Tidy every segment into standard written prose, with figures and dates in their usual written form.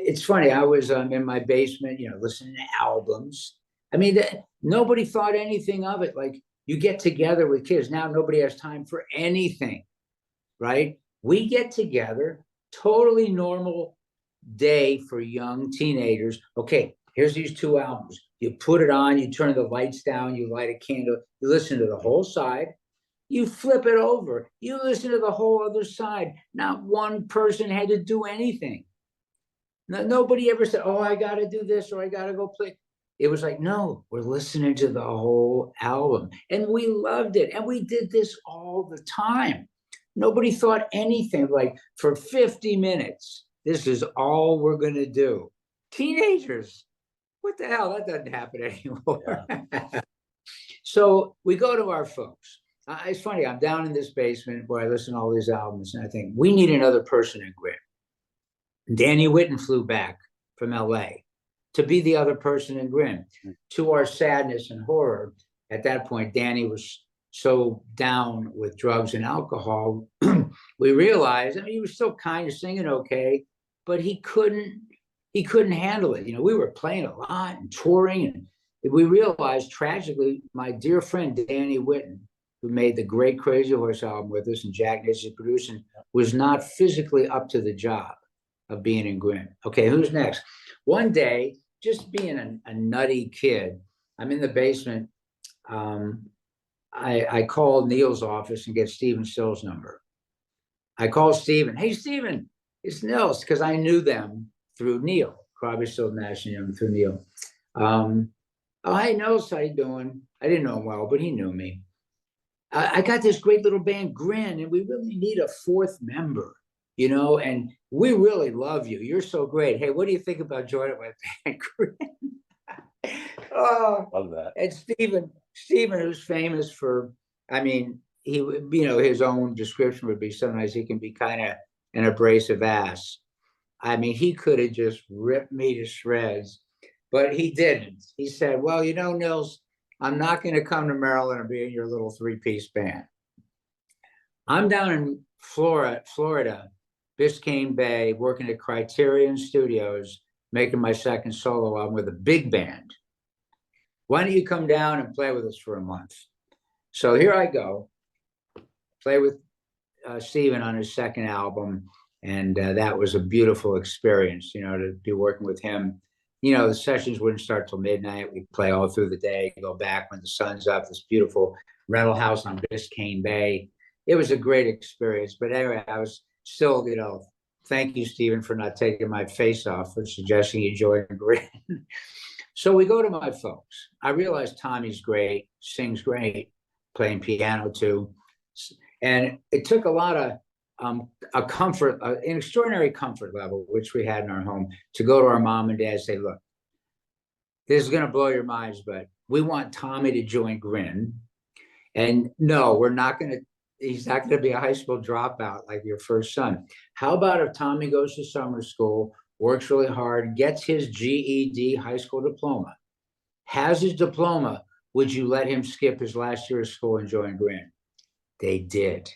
it's funny. I was in my basement, listening to albums. I mean, nobody thought anything of it. Like you get together with kids now, nobody has time for anything, right? We get together, totally normal day for young teenagers. Okay, here's these two albums. You put it on, you turn the lights down, you light a candle, you listen to the whole side, you flip it over, you listen to the whole other side. Not one person had to do anything. Nobody ever said, oh, I got to do this or I got to go play. It was like, no, we're listening to the whole album. And we loved it. And we did this all the time. Nobody thought anything like for 50 minutes, this is all we're going to do. Teenagers, what the hell? That doesn't happen anymore. Yeah. So we go to our folks. It's funny. I'm down in this basement where I listen to all these albums and I think we need another person in Grin. Danny Whitten flew back from LA to be the other person in Grin. To our sadness and horror, at that point, Danny was so down with drugs and alcohol. We realized, I mean, he was still kind of singing okay, but he couldn't handle it. We were playing a lot and touring, and we realized tragically, my dear friend Danny Whitten, who made the great Crazy Horse album with us and Jack Nicholson producing, was not physically up to the job of being in Grin. Okay, who's next? One day, just being a nutty kid, I'm in the basement. I called Neil's office and get Stephen Still's number. I call Stephen. Hey, Stephen, it's Nils, because I knew them through Neil. Crosby, Stills, Nash and Young through Neil. Oh, hey, Nils, how you doing? I didn't know him well, but he knew me. I got this great little band, Grin, and we really need a fourth member. And we really love you. You're so great. Hey, what do you think about joining my band, Grin? Oh, love that. And Stephen, who's famous for, I mean, his own description would be sometimes he can be kind of an abrasive ass. I mean, he could have just ripped me to shreds, but he didn't. He said, well, Nils, I'm not going to come to Maryland and be in your little three-piece band. I'm down in Florida, Biscayne Bay, working at Criterion Studios, making my second solo album with a big band. Why don't you come down and play with us for a month? So here I go, play with Stephen on his second album. And that was a beautiful experience, to be working with him. The sessions wouldn't start till midnight. We'd play all through the day, go back when the sun's up, this beautiful rental house on Biscayne Bay. It was a great experience. But anyway, I was still, thank you, Stephen, for not taking my face off for suggesting you join Grin. So we go to my folks. I realized Tommy's great, sings great, playing piano too. And it took a lot of an extraordinary comfort level, which we had in our home, to go to our mom and dad and say, look, this is going to blow your minds, but we want Tommy to join Grin. And no, he's not going to be a high school dropout like your first son. How about if Tommy goes to summer school, works really hard, gets his GED high school diploma, has his diploma, would you let him skip his last year of school and join Grin? They did.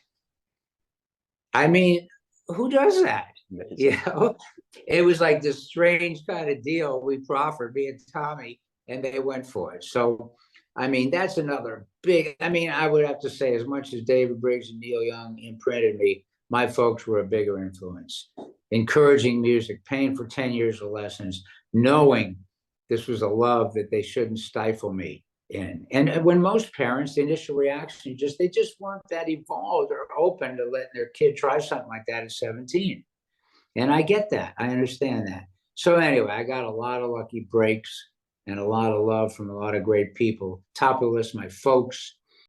I mean, who does that? It was like this strange kind of deal we proffered, me and Tommy, and they went for it. So, I mean, that's another big, I would have to say, as much as David Briggs and Neil Young imprinted me, my folks were a bigger influence. Encouraging music, paying for 10 years of lessons, knowing this was a love that they shouldn't stifle me in. And when most parents, the initial reaction, they just weren't that evolved or open to letting their kid try something like that at 17. And I get that. I understand that. So anyway, I got a lot of lucky breaks and a lot of love from a lot of great people. Top of the list, my folks,